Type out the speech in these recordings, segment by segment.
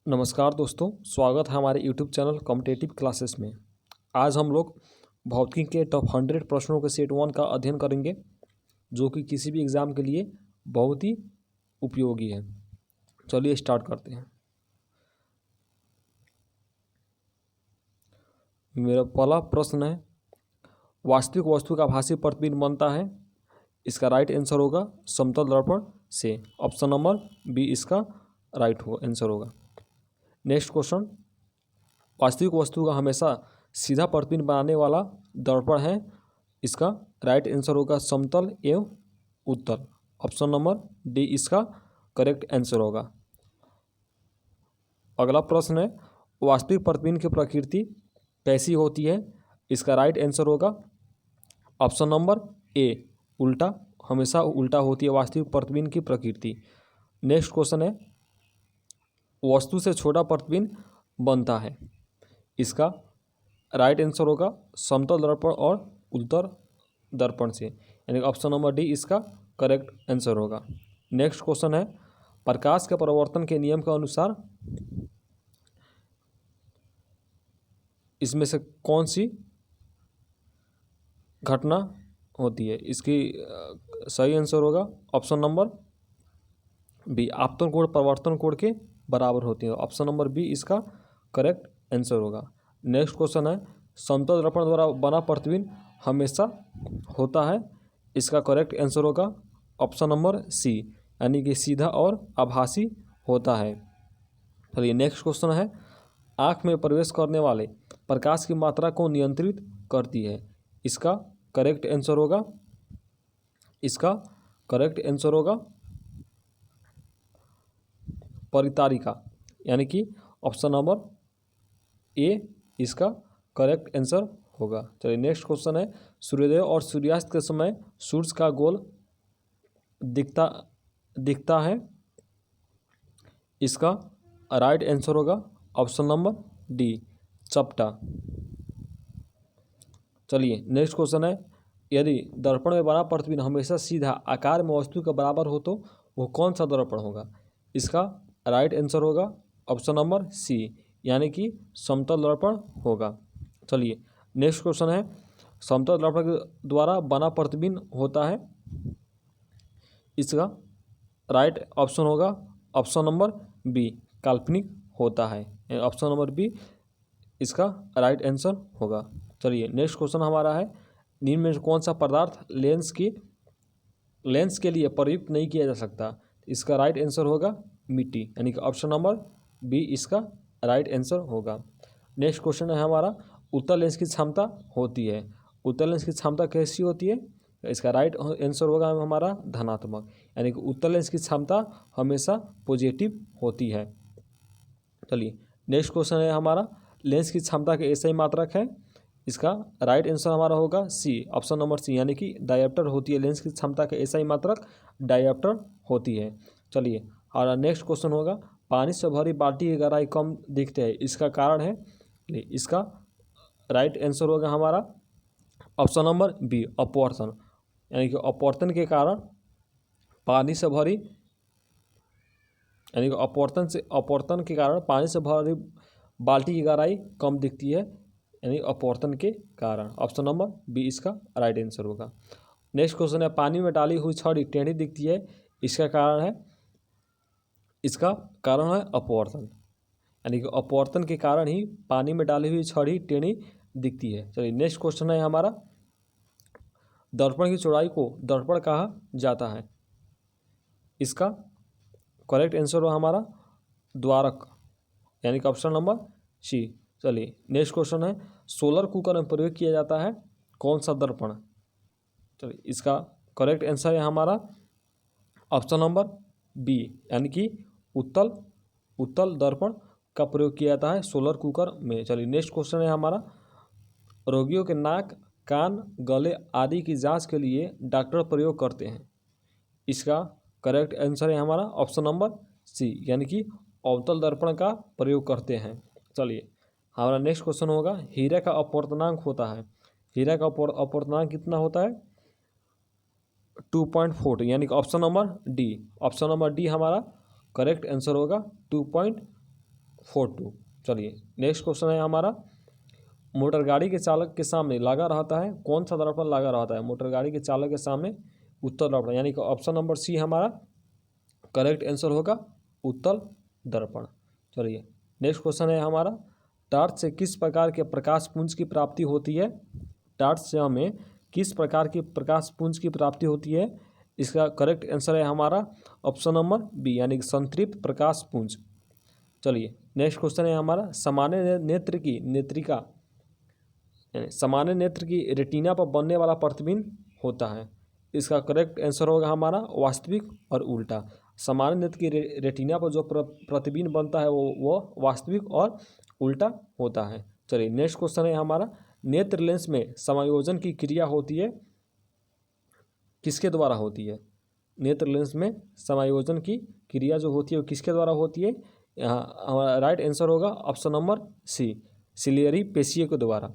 नमस्कार दोस्तों, स्वागत है हमारे YouTube चैनल कॉम्पिटिटिव क्लासेस में। आज हम लोग भौतिकी के टॉप 100 प्रश्नों के सेट 1 का अध्ययन करेंगे, जो कि किसी भी एग्ज़ाम के लिए बहुत ही उपयोगी है। चलिए स्टार्ट करते हैं। मेरा पहला प्रश्न है, वास्तविक वस्तु का आभासी प्रतिबिंब बनता है। इसका राइट आंसर होगा समतल दर्पण से। ऑप्शन नंबर बी इसका राइट आंसर होगा। नेक्स्ट क्वेश्चन, वास्तविक वस्तु का हमेशा सीधा प्रतिबिंब बनाने वाला दर्पण है। इसका राइट आंसर होगा समतल एवं उत्तल। ऑप्शन नंबर डी इसका करेक्ट आंसर होगा। अगला प्रश्न है, वास्तविक प्रतिबिंब की प्रकृति कैसी होती है। इसका राइट आंसर होगा ऑप्शन नंबर ए उल्टा। हमेशा उल्टा होती है वास्तविक प्रतिबिंब की प्रकृति। नेक्स्ट क्वेश्चन है, वस्तु से छोटा प्रतिबिंब बनता है। इसका राइट आंसर होगा समतल दर्पण और उत्तल दर्पण से, यानी ऑप्शन नंबर डी इसका करेक्ट आंसर होगा। नेक्स्ट क्वेश्चन है, प्रकाश के परावर्तन के नियम के अनुसार इसमें से कौन सी घटना होती है। इसकी सही आंसर होगा ऑप्शन नंबर बी, आपतन कोण परावर्तन कोण के बराबर होती है। ऑप्शन नंबर बी इसका करेक्ट आंसर होगा। नेक्स्ट क्वेश्चन है, समतल दर्पण द्वारा बना प्रतिबिंब हमेशा होता है। इसका करेक्ट आंसर होगा ऑप्शन नंबर सी, यानी कि सीधा और आभासी होता है। चलिए नेक्स्ट क्वेश्चन है, आँख में प्रवेश करने वाले प्रकाश की मात्रा को नियंत्रित करती है। इसका करेक्ट आंसर होगा परितारिका, यानी कि ऑप्शन नंबर ए इसका करेक्ट आंसर होगा। चलिए नेक्स्ट क्वेश्चन है, सूर्योदय और सूर्यास्त के समय सूर्य का गोल दिखता है। इसका राइट आंसर होगा ऑप्शन नंबर डी चपटा। चलिए नेक्स्ट क्वेश्चन है, यदि दर्पण में बना प्रतिबिंब हमेशा सीधा आकार में वस्तु के बराबर हो तो वो कौन सा दर्पण होगा। इसका राइट आंसर होगा ऑप्शन नंबर सी, यानी कि समतल दर्पण होगा। चलिए नेक्स्ट क्वेश्चन है, समतल दर्पण के द्वारा बना प्रतिबिंब होता है। इसका राइट ऑप्शन होगा ऑप्शन नंबर बी काल्पनिक होता है। ऑप्शन नंबर बी इसका राइट आंसर होगा। चलिए नेक्स्ट क्वेश्चन हमारा है, निम्न में कौन सा पदार्थ लेंस के लिए प्रयुक्त नहीं किया जा सकता। इसका राइट आंसर होगा मिट्टी, यानी कि ऑप्शन नंबर बी इसका राइट आंसर होगा। नेक्स्ट क्वेश्चन है हमारा, उत्तल लेंस की क्षमता होती है। उत्तल लेंस की क्षमता कैसी होती है। इसका राइट आंसर होगा हमारा धनात्मक, यानी कि उत्तल लेंस की क्षमता हमेशा पॉजिटिव होती है। चलिए नेक्स्ट क्वेश्चन है हमारा, लेंस की क्षमता के ऐसा ही मात्रक है। इसका राइट आंसर हमारा होगा सी, ऑप्शन नंबर सी, यानी कि डायोप्टर होती है। लेंस की क्षमता के ऐसा ही मात्रक डायोप्टर होती है। चलिए और नेक्स्ट क्वेश्चन होगा, पानी से भरी बाल्टी की गहराई कम दिखते हैं। इसका कारण है। इसका राइट आंसर होगा हमारा ऑप्शन नंबर बी अपवर्तन, यानी कि अपवर्तन के कारण पानी से भरी, यानी कि अपवर्तन के कारण पानी से भरी बाल्टी की गहराई कम दिखती है, यानी अपवर्तन के कारण। ऑप्शन नंबर बी इसका राइट आंसर होगा। नेक्स्ट क्वेश्चन है, पानी में डाली हुई छड़ी टेढ़ी दिखती है। इसका कारण है अपवर्तन, यानी कि अपवर्तन के कारण ही पानी में डाली हुई छड़ी टेढ़ी दिखती है। चलिए नेक्स्ट क्वेश्चन है हमारा, दर्पण की चौड़ाई को दर्पण कहा जाता है। इसका करेक्ट आंसर हो हमारा द्वारक, यानी कि ऑप्शन नंबर सी। चलिए नेक्स्ट क्वेश्चन है, सोलर कुकर में प्रयोग किया जाता है कौन सा दर्पण। चलिए इसका करेक्ट आंसर है हमारा ऑप्शन नंबर बी, यानी कि उत्तल दर्पण का प्रयोग किया जाता है सोलर कुकर में। चलिए नेक्स्ट क्वेश्चन है हमारा, रोगियों के नाक, कान, गले आदि की जांच के लिए डॉक्टर प्रयोग करते हैं। इसका करेक्ट आंसर है हमारा ऑप्शन नंबर सी, यानी कि अवतल दर्पण का प्रयोग करते हैं। चलिए हमारा नेक्स्ट क्वेश्चन होगा, हीरा का अपवर्तनांक होता है। हीरा का अपवर्तनांक कितना होता है 2.4, यानी कि ऑप्शन नंबर डी हमारा करेक्ट आंसर होगा 42। चलिए नेक्स्ट क्वेश्चन है हमारा, मोटर गाड़ी के चालक के सामने लगा रहता है, कौन सा दर्पण लगा रहता है मोटर गाड़ी के चालक के सामने? उत्तल दर्पण, यानी कि ऑप्शन नंबर सी हमारा करेक्ट आंसर होगा, उत्तल दर्पण। चलिए नेक्स्ट क्वेश्चन है हमारा, टार्च से किस प्रकार के प्रकाश पुंज की प्राप्ति होती है? टार्च से हमें किस प्रकार की प्रकाश पुंज की प्राप्ति होती है? इसका करेक्ट आंसर है हमारा ऑप्शन नंबर बी, यानी कि संतृप्त प्रकाश पुंज। चलिए नेक्स्ट क्वेश्चन है हमारा, सामान्य नेत्र की नेत्रिका, सामान्य नेत्र की रेटिना पर बनने वाला प्रतिबिंब होता है। इसका करेक्ट आंसर होगा हमारा वास्तविक और उल्टा। सामान्य नेत्र की रेटिना पर जो प्रतिबिंब बनता है वो वास्तविक और उल्टा होता है। चलिए नेक्स्ट क्वेश्चन है हमारा, नेत्र लेंस में समायोजन की क्रिया होती है, किसके द्वारा होती है? नेत्र लेंस में समायोजन की क्रिया जो होती है वो किसके द्वारा होती है? यहाँ हमारा राइट आंसर होगा ऑप्शन नंबर सी, सिलियरी पेशियों के द्वारा।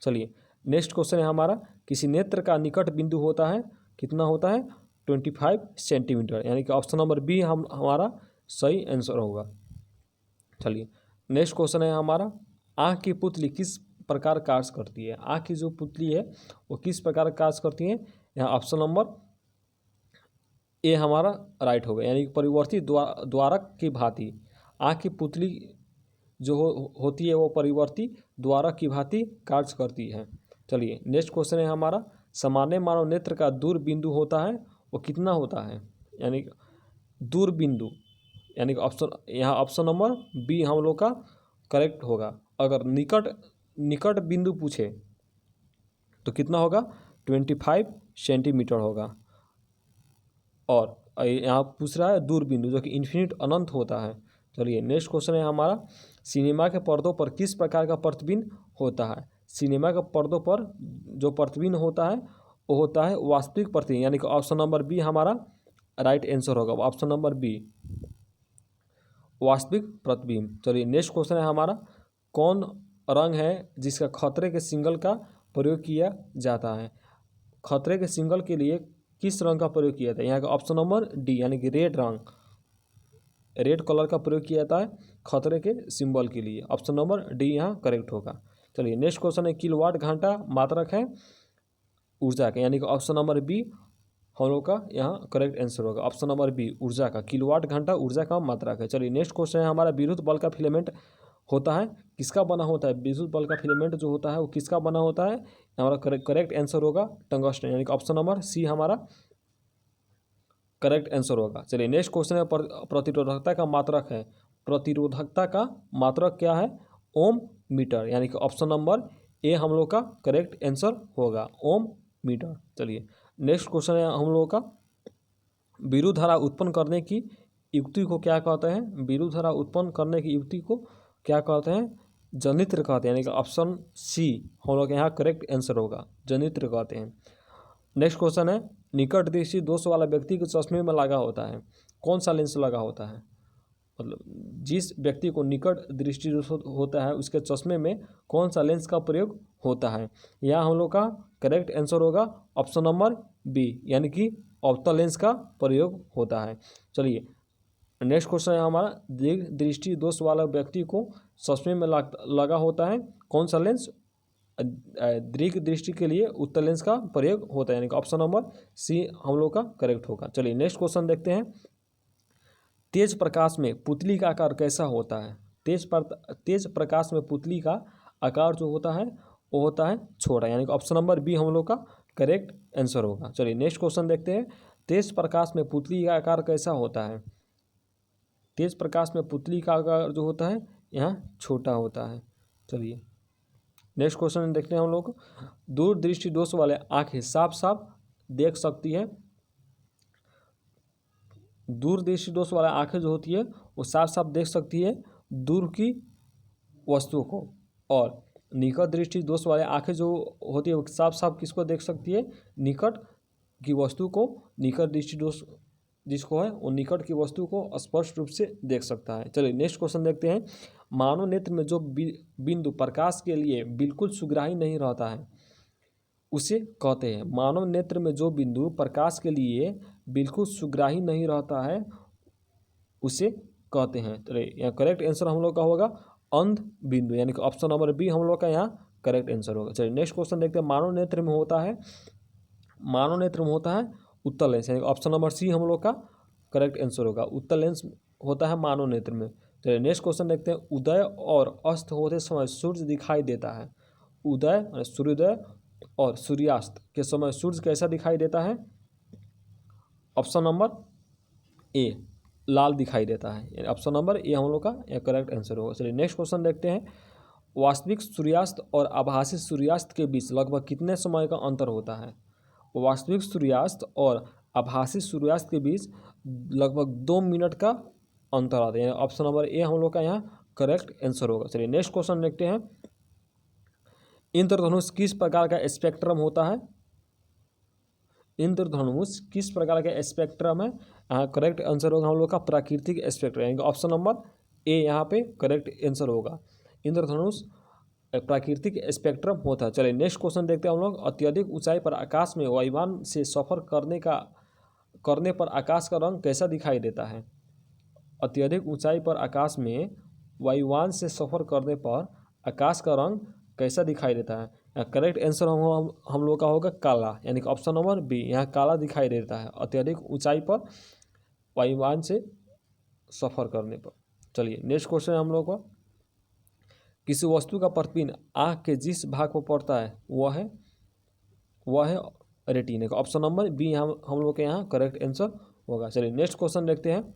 चलिए नेक्स्ट क्वेश्चन है हमारा, किसी नेत्र का निकट बिंदु होता है, कितना होता है? 25 सेंटीमीटर, यानी कि ऑप्शन नंबर बी हमारा सही आंसर होगा। चलिए नेक्स्ट क्वेश्चन है हमारा, आँख की पुतली किस प्रकार कार्य करती है? आँख की जो पुतली है वो किस प्रकार कार्य करती है? यहाँ ऑप्शन नंबर ए हमारा राइट होगा, यानी कि परिवर्ती द्वारक की भांति। आँख की पुतली जो होती है वो परिवर्ती द्वारक की भांति कार्य करती है। चलिए नेक्स्ट क्वेश्चन है हमारा, सामान्य मानव नेत्र का दूर बिंदु होता है वो कितना होता है? यानी दूर बिंदु, यानी कि यहाँ ऑप्शन नंबर बी हम लोग का करेक्ट होगा। अगर निकट बिंदु पूछे तो कितना होगा? 25 सेंटीमीटर होगा। और यहाँ पूछ रहा है दूर बिंदु जो कि इन्फिनिट अनंत होता है। चलिए नेक्स्ट क्वेश्चन है हमारा, सिनेमा के पर्दों पर किस प्रकार का प्रतिबिंब होता है? सिनेमा के पर्दों पर जो प्रतिबिंब होता है वो होता है वास्तविक प्रतिबिंब, यानी कि ऑप्शन नंबर बी हमारा राइट आंसर होगा, ऑप्शन नंबर बी वास्तविक प्रतिबिंब। चलिए नेक्स्ट क्वेश्चन है हमारा, कौन रंग है जिसका खतरे के सिग्नल का प्रयोग किया जाता है? खतरे के सिग्नल के लिए किस रंग का प्रयोग किया जाता है? यहाँ का ऑप्शन नंबर डी, यानी कि रेड रंग, रेड कलर का प्रयोग किया जाता है खतरे के सिंबल के लिए। ऑप्शन नंबर डी यहाँ करेक्ट होगा। चलिए नेक्स्ट क्वेश्चन है, किलोवाट घंटा मात्रक है ऊर्जा का, यानी कि ऑप्शन नंबर बी हम लोग का यहाँ करेक्ट आंसर होगा, ऑप्शन नंबर बी ऊर्जा का, किलोवाट घंटा ऊर्जा का मात्रक है। चलिए नेक्स्ट क्वेश्चन है हमारा, विद्युत बल्ब का फिलामेंट होता है, किसका बना होता है? विद्युत बल्ब का फिलामेंट जो होता है वो किसका बना होता है? हमारा करेक्ट आंसर होगा टंगस्टन, यानी कि ऑप्शन नंबर सी हमारा करेक्ट आंसर होगा। चलिए नेक्स्ट क्वेश्चन है, प्रतिरोधकता का मात्रक है, प्रतिरोधकता का मात्रक क्या है? ओम मीटर, यानी कि ऑप्शन नंबर ए हम लोग का करेक्ट आंसर होगा, ओम मीटर। चलिए नेक्स्ट क्वेश्चन है हम लोग का, विद्युत धारा उत्पन्न करने की युक्ति को क्या कहते हैं? विद्युत धारा उत्पन्न करने की युक्ति को क्या कहते हैं? जनित्र कहते हैं, यानी कि ऑप्शन सी हम लोग यहाँ करेक्ट आंसर होगा, जनित्र कहते हैं। नेक्स्ट क्वेश्चन है, निकट दृष्टि दोष वाला व्यक्ति के चश्मे में लगा होता है, कौन सा लेंस लगा होता है? मतलब जिस व्यक्ति को निकट दृष्टि दोष होता है उसके चश्मे में कौन सा लेंस का प्रयोग होता है? यहाँ हम लोग का करेक्ट आंसर होगा ऑप्शन नंबर बी, यानी कि अवतल लेंस का प्रयोग होता है। चलिए नेक्स्ट क्वेश्चन है हमारा, दीर्घ दृष्टि दोष वाला व्यक्ति को चश्मे में लगा होता है कौन सा लेंस? दीर्घ दृष्टि के लिए उत्तल लेंस का प्रयोग होता है, यानी कि ऑप्शन नंबर सी हम लोग का करेक्ट होगा। चलिए नेक्स्ट क्वेश्चन देखते हैं, तेज प्रकाश में पुतली का आकार कैसा होता है? तेज प्रकाश में पुतली का आकार जो होता है वो होता है छोटा, यानी कि ऑप्शन नंबर बी हम लोग का करेक्ट आंसर होगा। चलिए नेक्स्ट क्वेश्चन देखते हैं, तेज प्रकाश में पुतली का आकार कैसा होता है? तेज प्रकाश में पुतली का आकार जो होता है यहाँ छोटा होता है। चलिए नेक्स्ट क्वेश्चन देखते हैं हम लोग, दूर दृष्टि दोष वाले आंखें साफ साफ देख सकती है, दूर दृष्टि दोष वाला आंखें जो होती है वो साफ साफ देख सकती है दूर की वस्तुओं को, और निकट दृष्टि दोष वाले आंखें जो होती है वो साफ साफ किसको देख सकती है? निकट की वस्तु को। निकट दृष्टि दोष जिसको है वो निकट की वस्तु को स्पष्ट रूप से देख सकता है। चलिए नेक्स्ट क्वेश्चन देखते हैं, मानव नेत्र में जो बिंदु प्रकाश के लिए बिल्कुल सुग्राही नहीं रहता है उसे कहते हैं, मानव नेत्र में जो बिंदु प्रकाश के लिए बिल्कुल सुग्राही नहीं रहता है उसे कहते हैं। तो यहाँ करेक्ट आंसर हम लोग का होगा अंध बिंदु, यानी कि ऑप्शन नंबर बी हम लोग का यहाँ करेक्ट आंसर होगा। चलिए नेक्स्ट क्वेश्चन देखते हैं। मानव नेत्र में होता है उत्तल लेंस, यानी ऑप्शन नंबर सी हम लोग का करेक्ट आंसर होगा। उत्तल लेंस होता है मानव नेत्र में। चलिए नेक्स्ट क्वेश्चन देखते हैं। उदय और अस्त होते समय सूर्य दिखाई देता है। उदय सूर्योदय और सूर्यास्त के समय सूर्य कैसा दिखाई देता है? ऑप्शन नंबर ए लाल दिखाई देता है। ऑप्शन नंबर ए हम लोग का करेक्ट आंसर होगा। चलिए नेक्स्ट क्वेश्चन देखते हैं। वास्तविक सूर्यास्त और आभासी सूर्यास्त के बीच लगभग कितने समय का अंतर होता है? वास्तविक सूर्यास्त और आभासी सूर्यास्त के बीच लगभग 2 मिनट का अंतर आता है। ऑप्शन नंबर ए हम लोग का यहाँ करेक्ट आंसर होगा। चलिए नेक्स्ट क्वेश्चन देखते हैं। इंद्रधनुष किस प्रकार का स्पेक्ट्रम होता है? इंद्रधनुष किस प्रकार का स्पेक्ट्रम है? यहाँ करेक्ट आंसर होगा हम लोग का प्राकृतिक स्पेक्ट्रम, यानी ऑप्शन नंबर ए यहाँ पे करेक्ट आंसर होगा। इंद्रधनुष प्राकृतिक स्पेक्ट्रम होता है। चलिए नेक्स्ट क्वेश्चन देखते हैं हम लोग। अत्यधिक ऊंचाई पर आकाश में वायुयान से सफर करने पर आकाश का रंग कैसा दिखाई देता है? अत्यधिक ऊंचाई पर आकाश में वायुयान से सफर करने पर आकाश का रंग कैसा दिखाई देता है? करेक्ट आंसर हम लोग का होगा काला, यानी कि ऑप्शन नंबर बी यहाँ काला दिखाई देता है अत्यधिक ऊंचाई पर वायुयान से सफर करने पर। चलिए नेक्स्ट क्वेश्चन हम लोग का। किसी वस्तु का प्रतिबिंब आँख के जिस भाग पर पड़ता है वह है रेटिना का। ऑप्शन नंबर बी हम लोग के यहाँ करेक्ट आंसर होगा। चलिए नेक्स्ट क्वेश्चन देखते हैं।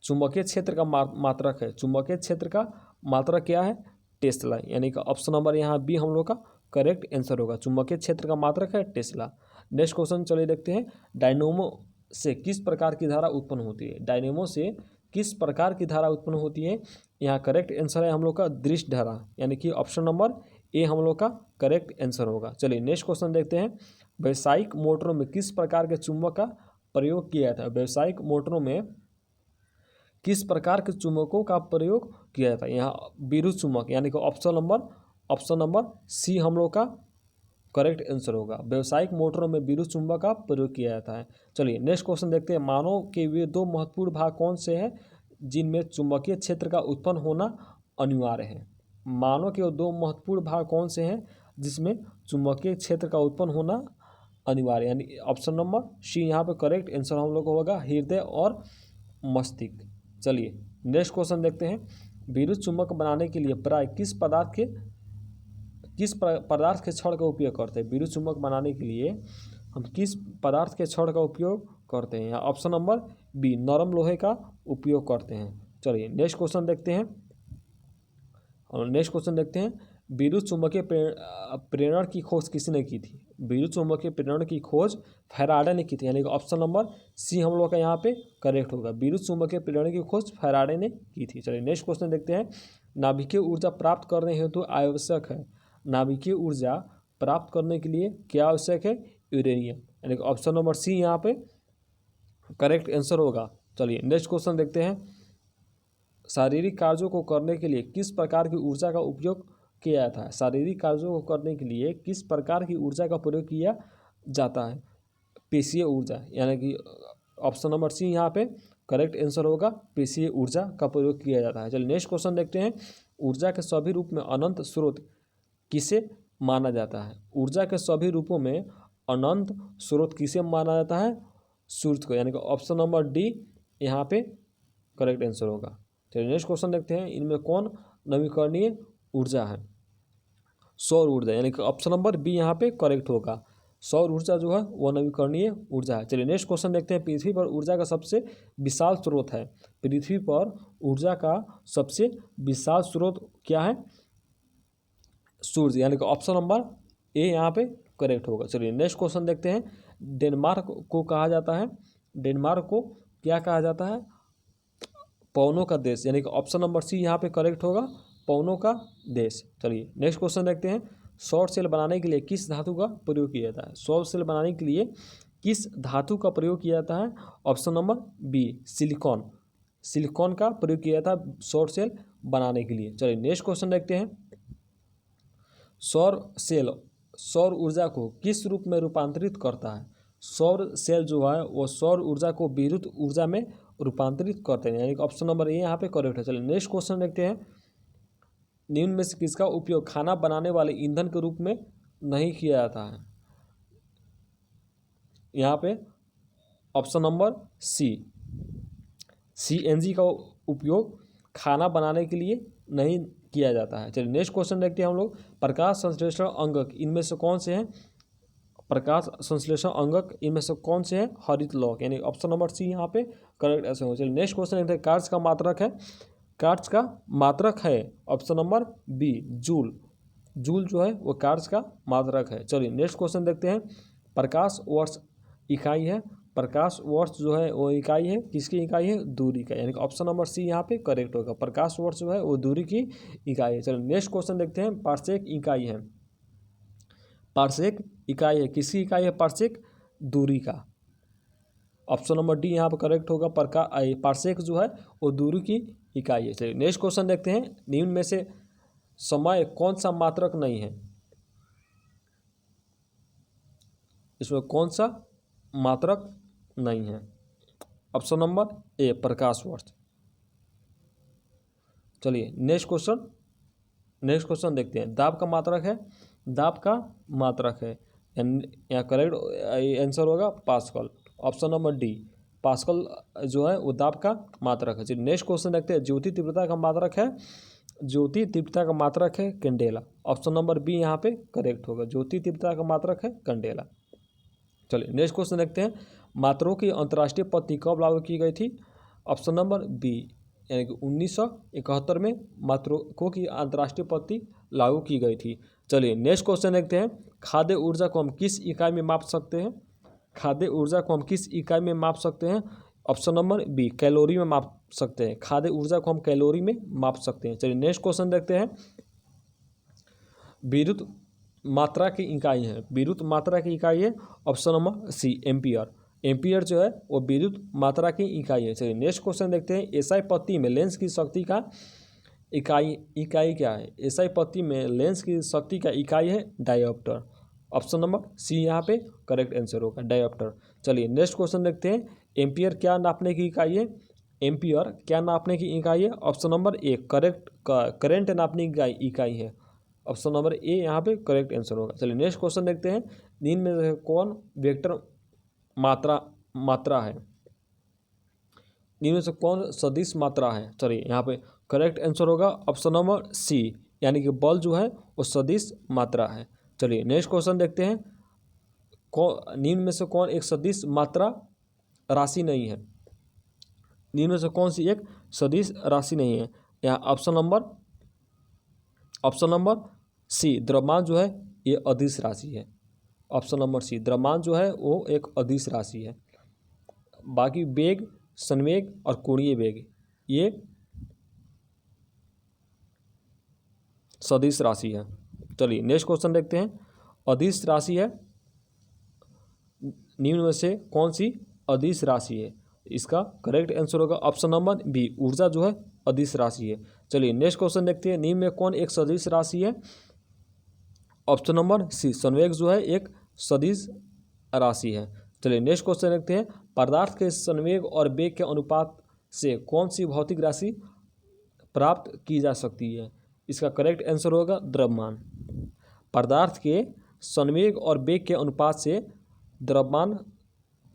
चुंबकीय क्षेत्र का मात्रक है। चुंबकीय क्षेत्र का मात्रक क्या है? टेस्ला, यानी कि ऑप्शन नंबर यहाँ बी हम लोग का करेक्ट आंसर होगा। चुंबकीय क्षेत्र का मात्रक है टेस्ला। नेक्स्ट क्वेश्चन चलिए देखते हैं। डायनेमो से किस प्रकार की धारा उत्पन्न होती है? डायनेमो से किस प्रकार की धारा उत्पन्न होती है? यहाँ करेक्ट आंसर है हम लोग का दृश्य धारा, यानी कि ऑप्शन नंबर ए हम लोग का करेक्ट आंसर होगा। चलिए नेक्स्ट क्वेश्चन देखते हैं। व्यावसायिक मोटरों में किस प्रकार के चुंबक का प्रयोग किया जाता है? व्यावसायिक मोटरों में किस प्रकार के चुंबकों का प्रयोग किया जाता है? यहाँ विद्युत चुंबक, यानी कि ऑप्शन नंबर सी हम लोग का करेक्ट आंसर होगा। व्यावसायिक मोटरों में विद्युत चुंबक का प्रयोग किया जाता है। चलिए नेक्स्ट क्वेश्चन देखते हैं। मानव के वे 2 महत्वपूर्ण भाग कौन से हैं जिनमें चुंबकीय क्षेत्र का उत्पन्न होना अनिवार्य है? मानव के 2 महत्वपूर्ण भाग कौन से हैं जिसमें चुंबकीय क्षेत्र का उत्पन्न होना अनिवार्य, यानी ऑप्शन नंबर सी यहाँ पे करेक्ट आंसर हम लोग को होगा हृदय और मस्तिष्क। चलिए नेक्स्ट क्वेश्चन देखते हैं। विद्युत चुंबक बनाने के लिए प्राय किस पदार्थ के छड़ का उपयोग करते हैं? विद्युत चुंबक बनाने के लिए हम किस पदार्थ के छड़ का उपयोग करते हैं? यहाँ ऑप्शन नंबर बी नरम लोहे का उपयोग करते हैं। चलिए नेक्स्ट क्वेश्चन देखते हैं। विद्युत चुंबकीय प्रेरण की खोज किसने की थी? विद्युत चुंबकीय प्रेरण की खोज फैराडे ने की थी, यानी कि ऑप्शन नंबर सी हम लोग का यहाँ पे करेक्ट होगा। विद्युत चुंबकीय प्रेरण की खोज फैराडे ने की थी। चलिए नेक्स्ट क्वेश्चन देखते हैं। नाभिकीय ऊर्जा प्राप्त करने हेतु आवश्यक है। नाभिकीय ऊर्जा प्राप्त करने के लिए क्या आवश्यक है? यूरेनियम, यानी कि ऑप्शन नंबर सी यहाँ पे करेक्ट आंसर होगा। चलिए नेक्स्ट क्वेश्चन देखते हैं। शारीरिक कार्यों को करने के लिए किस प्रकार की ऊर्जा का उपयोग किया जाता है? शारीरिक कार्यों को करने के लिए किस प्रकार की ऊर्जा का प्रयोग किया जाता है? पेशीय ऊर्जा, यानी कि ऑप्शन नंबर सी यहाँ पे करेक्ट आंसर होगा। पेशीय ऊर्जा का प्रयोग किया जाता है। चलिए नेक्स्ट क्वेश्चन देखते हैं। ऊर्जा के सभी रूप में अनंत स्रोत किसे माना जाता है? ऊर्जा के सभी रूपों में अनंत स्रोत किसे माना जाता है? सूर्य को, यानी कि ऑप्शन नंबर डी यहाँ पे करेक्ट आंसर होगा। चलिए नेक्स्ट क्वेश्चन देखते हैं। इनमें कौन नवीकरणीय ऊर्जा है? सौर ऊर्जा, यानी कि ऑप्शन नंबर बी यहाँ पे करेक्ट होगा। सौर ऊर्जा जो है वह नवीकरणीय ऊर्जा है। चलिए नेक्स्ट क्वेश्चन देखते हैं। पृथ्वी पर ऊर्जा का सबसे विशाल स्रोत है। पृथ्वी पर ऊर्जा का सबसे विशाल स्रोत क्या है? सूर्य, यानी कि ऑप्शन नंबर ए यहाँ पे करेक्ट होगा। चलिए नेक्स्ट क्वेश्चन देखते हैं। डेनमार्क को कहा जाता है, डेनमार्क को क्या कहा जाता है? पवनों का देश, यानी कि ऑप्शन नंबर सी यहाँ पे करेक्ट होगा, पवनों का देश। चलिए नेक्स्ट क्वेश्चन देखते हैं। सौर सेल बनाने के लिए किस धातु का प्रयोग किया जाता है? सौर सेल बनाने के लिए किस धातु का प्रयोग किया जाता है? Option number B silicon, silicon का प्रयोग किया जाता है सौर सेल बनाने के लिए। चलिए नेक्स्ट क्वेश्चन देखते हैं। सौर सेल सौर ऊर्जा को किस रूप में रूपांतरित करता है? सौर सेल जो है वो सौर ऊर्जा को विद्युत ऊर्जा में रूपांतरित करते हैं, यानी कि ऑप्शन नंबर ए यहाँ पे करेक्ट है। चलिए नेक्स्ट क्वेश्चन देखते हैं, निम्न में से किसका उपयोग खाना बनाने वाले ईंधन के रूप में नहीं किया जाता है? यहाँ पे ऑप्शन नंबर सी, CNG का उपयोग खाना बनाने के लिए नहीं किया जाता है। चलिए नेक्स्ट क्वेश्चन देखते हैं हम लोग, प्रकाश संश्लेषण अंगक इनमें से कौन से हैं? प्रकाश संश्लेषण अंगक इनमें से कौन से हैं? हरित लौह, यानी ऑप्शन नंबर सी यहाँ पे करेक्ट ऐसे हो। चलिए नेक्स्ट क्वेश्चन देखते हैं, कार्य का मात्रक है, कार्य का मात्रक है option number B joule, joule जो है वो कार्य का मात्रक है। चलिए नेक्स्ट क्वेश्चन देखते हैं, प्रकाश वर्ष इकाई है, प्रकाश वर्ष जो है वो इकाई है, किसकी इकाई है? दूरी का, यानी कि ऑप्शन नंबर सी यहाँ पे करेक्ट होगा, प्रकाश वर्ष जो है वो दूरी की इकाई है। चलिए नेक्स्ट क्वेश्चन देखते हैं, पार्सेक इकाई है, पार्सेक इकाई है, किसकी इकाई है? पार्सेक दूरी का, ऑप्शन नंबर डी यहाँ पर करेक्ट होगा, पार्सेक जो है वो दूरी की इकाई है। चलिए नेक्स्ट क्वेश्चन देखते हैं, निम्न में से समय कौन सा मात्रक नहीं है? इसमें कौन सा मात्रक नहीं है? ऑप्शन नंबर ए प्रकाश वर्ष। चलिए नेक्स्ट क्वेश्चन देखते हैं, दाब का मात्रक है, दाब का मात्रक है, यहाँ करेक्ट आंसर होगा pascal, option number D pascal जो है वो दाब का मात्रक है। चलिए नेक्स्ट क्वेश्चन देखते हैं, ज्योति तीव्रता का मात्रक है, ज्योति तीव्रता का मात्रक है कैंडेला, ऑप्शन नंबर बी यहाँ पे करेक्ट होगा, ज्योति तीव्रता का मात्रक है कैंडेला। चलिए नेक्स्ट क्वेश्चन देखते हैं, मात्रों की अंतर्राष्ट्रीय पत्ती कब लागू की गई थी? ऑप्शन नंबर बी, यानी कि 1971 में मात्रों की अंतर्राष्ट्रीय पत्ती लागू की गई थी। चलिए नेक्स्ट क्वेश्चन देखते हैं, खाद्य ऊर्जा को हम किस इकाई में माप सकते हैं? खाद्य ऊर्जा को हम किस इकाई में माप सकते हैं? ऑप्शन नंबर बी कैलोरी में माप सकते हैं, खाद्य ऊर्जा को हम कैलोरी में माप सकते हैं। चलिए नेक्स्ट क्वेश्चन देखते हैं, विद्युत मात्रा की इकाई है, विद्युत मात्रा की इकाई है option number C ampere, ampere जो है वो विद्युत मात्रा की इकाई है। चलिए नेक्स्ट क्वेश्चन देखते हैं, एसआई पत्ती में लेंस की शक्ति का इकाई क्या है? एसआई पत्ती में लेंस की शक्ति का इकाई है डायोप्टर, ऑप्शन नंबर सी यहाँ पे करेक्ट आंसर होगा डायोप्टर। चलिए नेक्स्ट क्वेश्चन देखते हैं, एम्पियर क्या नापने की इकाई है? एम्पियर क्या नापने की इकाई है? ऑप्शन नंबर ए करंट नापने की इकाई है, ऑप्शन नंबर ए यहाँ पे करेक्ट आंसर होगा। चलिए नेक्स्ट क्वेश्चन देखते हैं, निम्न में से कौन वेक्टर मात्रा है? निम्न में से कौन सदिश मात्रा है? चलिए यहाँ पे करेक्ट आंसर होगा ऑप्शन नंबर सी, यानी कि बल जो है वो सदिश मात्रा है। चलिए नेक्स्ट क्वेश्चन देखते हैं, निम्न में से कौन एक सदिश मात्रा राशि नहीं है? निम्न में से कौन सी एक सदिश राशि नहीं है? यहाँ ऑप्शन नंबर सी द्रव्यमान जो है ये अदिश राशि है, ऑप्शन नंबर सी द्रव्यमान जो है वो एक अदिश राशि है, बाकी वेग, संवेग और कोणीय वेग ये सदिश राशि है। चलिए नेक्स्ट क्वेश्चन देखते हैं, अदिश राशि है, निम्न में से कौन सी अदिश राशि है? इसका करेक्ट आंसर होगा ऑप्शन नंबर बी ऊर्जा जो है अदिश राशि है। चलिए नेक्स्ट क्वेश्चन देखते हैं, निम्न में कौन एक सदिश राशि है? ऑप्शन नंबर सी संवेग जो है एक सदिश राशि है। चलिए नेक्स्ट क्वेश्चन देखते हैं, पदार्थ के संवेग और वेग के अनुपात से कौन सी भौतिक राशि प्राप्त की जा सकती है? इसका करेक्ट आंसर होगा द्रव्यमान, पदार्थ के संवेग और वेग के अनुपात से द्रव्यमान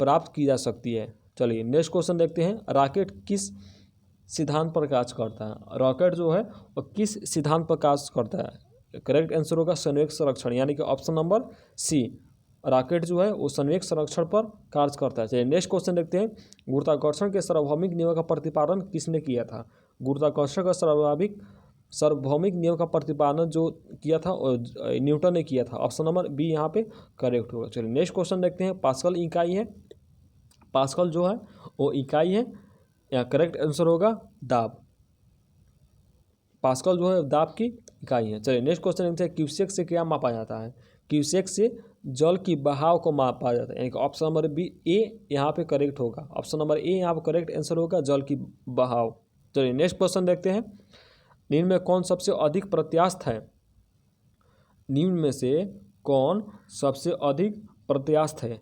प्राप्त की जा सकती है। चलिए नेक्स्ट क्वेश्चन देखते हैं, रॉकेट किस सिद्धांत पर कार्य करता है? रॉकेट जो है वो किस सिद्धांत पर कार्य करता है? करेक्ट आंसर होगा संवेग संरक्षण, यानी कि ऑप्शन नंबर सी रॉकेट जो है वो संवेग संरक्षण पर कार्य करता है। चलिए नेक्स्ट क्वेश्चन देखते हैं, गुरुत्वाकर्षण के सार्वभौमिक नियम का प्रतिपादन किसने किया था? गुरुत्वाकर्षण का सार्वभौमिक नियम का प्रतिपादन जो किया था न्यूटन ने किया था, ऑप्शन नंबर बी यहाँ पे करेक्ट होगा। चलिए नेक्स्ट क्वेश्चन देखते हैं, पास्कल इकाई है, पास्कल जो है वो इकाई है, यहाँ करेक्ट आंसर होगा दाब, पास्कल जो है दाब की इकाई है। चलिए नेक्स्ट क्वेश्चन देखते हैं, क्यूसेक से क्या मापा जाता है? क्यूसेक से जल की बहाव को मापा जाता है, यानी कि ऑप्शन नंबर बी ए यहाँ पे करेक्ट होगा, ऑप्शन नंबर ए यहाँ पे करेक्ट आंसर होगा जल की बहाव। चलिए नेक्स्ट क्वेश्चन देखते हैं, निम्न में कौन सबसे अधिक प्रत्यास्थ है? निम्न में से कौन सबसे अधिक प्रत्यास्थ है?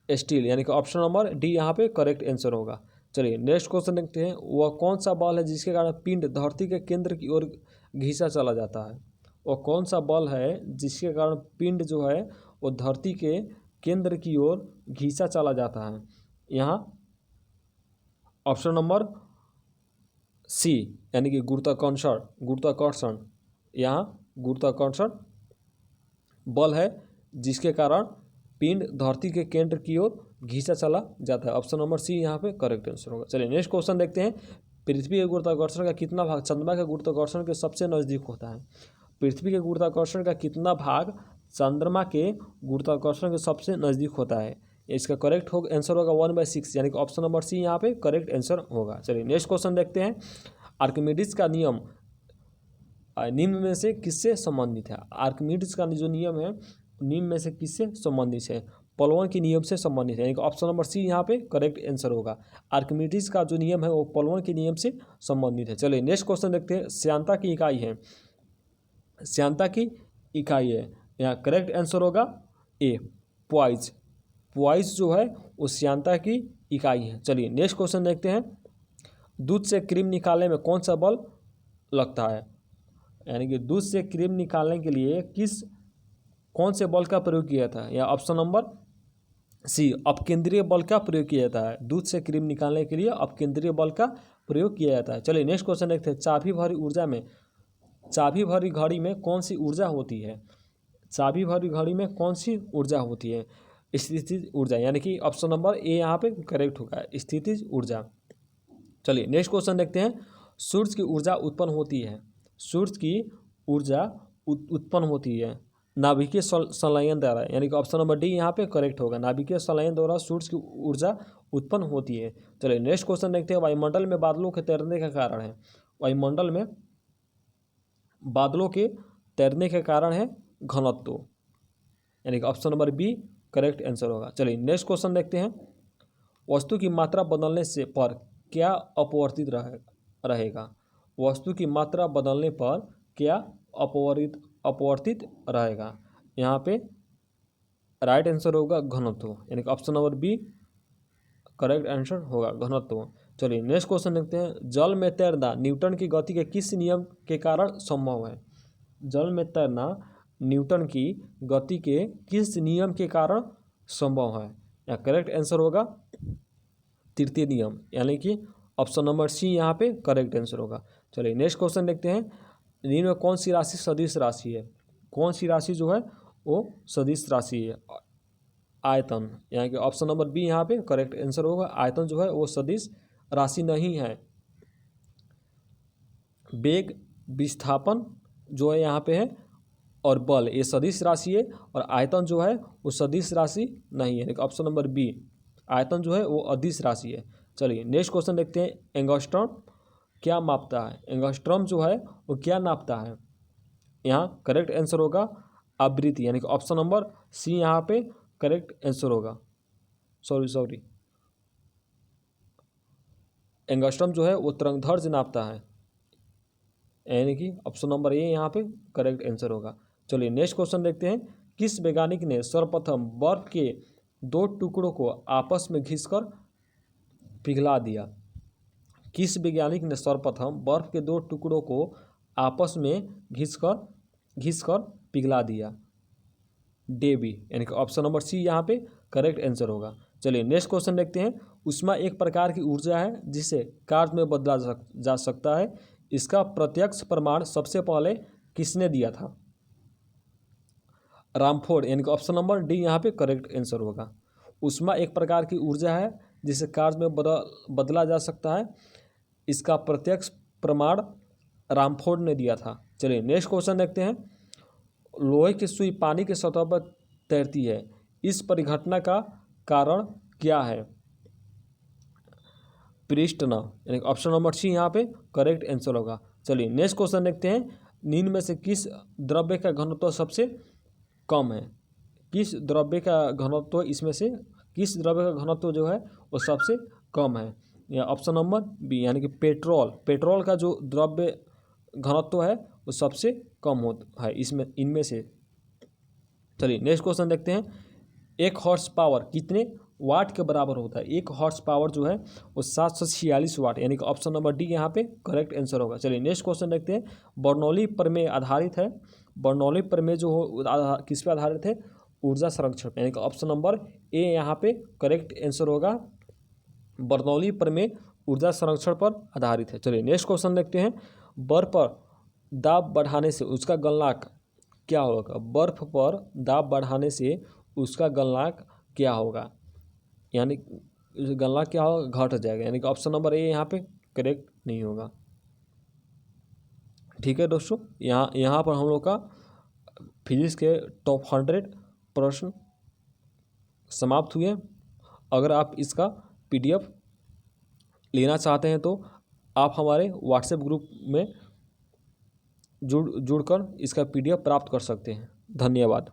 स्टील, यानी कि ऑप्शन नंबर डी यहाँ पे करेक्ट आंसर होगा। चलिए नेक्स्ट क्वेश्चन देखते हैं। वह कौन सा बल है जिसके कारण पिंड धरती के केंद्र की ओर घिसा चला जाता है? वह कौन सा बल है जिसके कारण पिंड जो है वो धरती के केंद्र की ओर घिसा चला जाता है? यहाँ ऑप्शन नंबर सी यानी कि गुरुत्वाकर्षण यहाँ गुरुत्वाकर्षण बल है जिसके कारण पिंड धरती के केंद्र की ओर घिसा चला जाता है। ऑप्शन नंबर सी यहाँ पे करेक्ट आंसर होगा। चलिए नेक्स्ट क्वेश्चन देखते हैं। पृथ्वी के गुरुत्वाकर्षण का कितना भाग चंद्रमा के गुरुत्वाकर्षण के सबसे नज़दीक होता है? पृथ्वी के गुरुत्वाकर्षण का कितना भाग चंद्रमा के गुरुत्वाकर्षण के सबसे नज़दीक होता है? इसका करेक्ट आंसर होगा 1/6 यानी कि ऑप्शन नंबर सी यहाँ पे करेक्ट आंसर होगा। चलिए नेक्स्ट क्वेश्चन देखते हैं। आर्किमिडीज का नियम निम्न में से किससे संबंधित है? आर्किमिडीज का जो नियम है निम्न में से किससे संबंधित है? पोलवन के नियम से संबंधित है यानी कि ऑप्शन नंबर सी यहाँ पे करेक्ट आंसर होगा। आर्किमिडीज का जो नियम है वो पोलवन के नियम से संबंधित है। चलिए नेक्स्ट क्वेश्चन देखते हैं। श्यानता की इकाई है, श्यानता की इकाई है, यहाँ करेक्ट आंसर होगा ए पॉइज। पॉइज जो है वो श्यानता की इकाई है। चलिए नेक्स्ट क्वेश्चन देखते हैं। दूध से क्रीम निकालने में कौन सा बल लगता है? यानी कि दूध से क्रीम निकालने के लिए कौन से बल का प्रयोग किया था? या ऑप्शन नंबर सी अपकेंद्रीय बल का प्रयोग किया जाता है। दूध से क्रीम निकालने के लिए अपकेंद्रीय बल का प्रयोग किया जाता है। चलिए नेक्स्ट क्वेश्चन देखते हैं। चाबी भरी घड़ी में कौन सी ऊर्जा होती है? चाबी भरी घड़ी में कौन सी ऊर्जा होती है? स्थितिज ऊर्जा यानी कि ऑप्शन नंबर ए यहाँ पे करेक्ट होगा, स्थितिज ऊर्जा। चलिए नेक्स्ट क्वेश्चन देखते हैं। सूर्य की ऊर्जा उत्पन्न होती है, सूर्य की ऊर्जा उत्पन्न होती है नाभिकीय संलयन द्वारा यानी कि ऑप्शन नंबर डी यहाँ पे करेक्ट होगा। नाभिकीय संलयन द्वारा सूर्य की ऊर्जा उत्पन्न होती है। चलिए नेक्स्ट क्वेश्चन देखते हैं। वायुमंडल में बादलों के तैरने का कारण है? वायुमंडल में बादलों के तैरने के कारण है घनत्व यानी कि option number B correct answer होगा। चलिए नेक्स्ट क्वेश्चन देखते हैं। वस्तु की मात्रा बदलने से पर क्या अपवर्तित रहेगा? वस्तु की मात्रा बदलने पर क्या अपवर्तित रहेगा? यहाँ पे राइट आंसर होगा घनत्व यानी कि option number B correct answer होगा घनत्व। चलिए नेक्स्ट क्वेश्चन देखते हैं। जल में तैरना न्यूटन की गति के किस नियम के कारण संभव है? जल में तैरना न्यूटन की गति के किस नियम के कारण संभव है? या करेक्ट आंसर होगा तृतीय नियम यानी कि ऑप्शन नंबर सी यहाँ पे करेक्ट आंसर होगा। चलिए नेक्स्ट क्वेश्चन देखते हैं। निम्न में कौन सी राशि सदिश राशि है? कौन सी राशि जो है वो सदिश राशि है? आयतन यानी कि ऑप्शन नंबर बी यहाँ पे करेक्ट आंसर होगा। आयतन जो है वो सदिश राशि नहीं है। वेग विस्थापन जो है यहाँ पे है और बल ये सदिश राशि है और आयतन जो है वो सदिश राशि नहीं है। ऑप्शन नंबर बी आयतन जो है वो अदिश राशि है। चलिए नेक्स्ट क्वेश्चन देखते हैं। एंगस्ट्रॉम क्या मापता है? एंगस्ट्रॉम जो है वो क्या नापता है? यहाँ करेक्ट आंसर होगा आवृत्ति यानी कि ऑप्शन नंबर सी यहाँ पे करेक्ट आंसर होगा। सॉरी एंगस्ट्रॉम जो है वो तरंगदैर्घ्य नापता है यानी कि ऑप्शन नंबर ए यहाँ पे करेक्ट आंसर होगा। चलिए नेक्स्ट क्वेश्चन देखते हैं। किस वैज्ञानिक ने सर्वप्रथम बर्फ के 2 टुकड़ों को आपस में घिसकर पिघला दिया? किस वैज्ञानिक ने सर्वप्रथम बर्फ के 2 टुकड़ों को आपस में घिसकर पिघला दिया? डेवी यानी कि ऑप्शन नंबर सी यहाँ पे करेक्ट आंसर होगा। चलिए नेक्स्ट क्वेश्चन देखते हैं। ऊष्मा एक प्रकार की ऊर्जा है जिसे कार्य में बदला जा सकता है। इसका प्रत्यक्ष प्रमाण सबसे पहले किसने दिया था? रामफोर्ड यानी कि ऑप्शन नंबर डी यहाँ पे करेक्ट आंसर होगा। ऊष्मा एक प्रकार की ऊर्जा है जिसे कार्य में बदला जा सकता है। इसका प्रत्यक्ष प्रमाण रामफोर्ड ने दिया था। चलिए नेक्स्ट क्वेश्चन देखते हैं। लोहे की सुई पानी की सतह पर तैरती है, इस परिघटना का कारण क्या है? पृष्ठना यानी ऑप्शन नंबर सी यहाँ पे करेक्ट आंसर होगा। चलिए नेक्स्ट क्वेश्चन देखते हैं। निम्न में से किस द्रव्य का घनत्व सबसे कम है? किस द्रव्य का घनत्व इसमें से किस द्रव्य का घनत्व जो है वो सबसे कम है? या ऑप्शन नंबर बी यानी कि पेट्रोल का जो द्रव्य घनत्व है वो सबसे कम होता है इनमें से। चलिए नेक्स्ट क्वेश्चन देखते हैं। 1 हॉर्स पावर कितने वाट के बराबर होता है। 1 हॉर्स पावर जो है वो 746 वाट, यानी कि ऑप्शन नंबर डी यहाँ पे करेक्ट आंसर होगा। चलिए नेक्स्ट क्वेश्चन देखते हैं। बर्नौली प्रमेय आधारित है, बर्नौली प्रमेय जो हो किस पे आधारित है? ऊर्जा संरक्षण पे, यानी कि ऑप्शन नंबर ए यहाँ पे करेक्ट आंसर होगा। बर्नौली प्रमेय ऊर्जा संरक्षण पर आधारित है। चलिए नेक्स्ट क्वेश्चन देखते हैं। बर्फ पर दाब बढ़ाने से उसका गलनांक क्या होगा? बर्फ पर दाब बढ़ाने से उसका गलनांक क्या होगा? यानी गलनांक क्या होगा? घट जाएगा, यानी कि ऑप्शन नंबर ए यहाँ पे करेक्ट नहीं होगा। ठीक है दोस्तों, यहाँ पर हम लोग का फिजिक्स के टॉप 100 प्रश्न समाप्त हुए। अगर आप इसका PDF लेना चाहते हैं तो आप हमारे व्हाट्सएप ग्रुप में जुड़कर इसका PDF प्राप्त कर सकते हैं। धन्यवाद।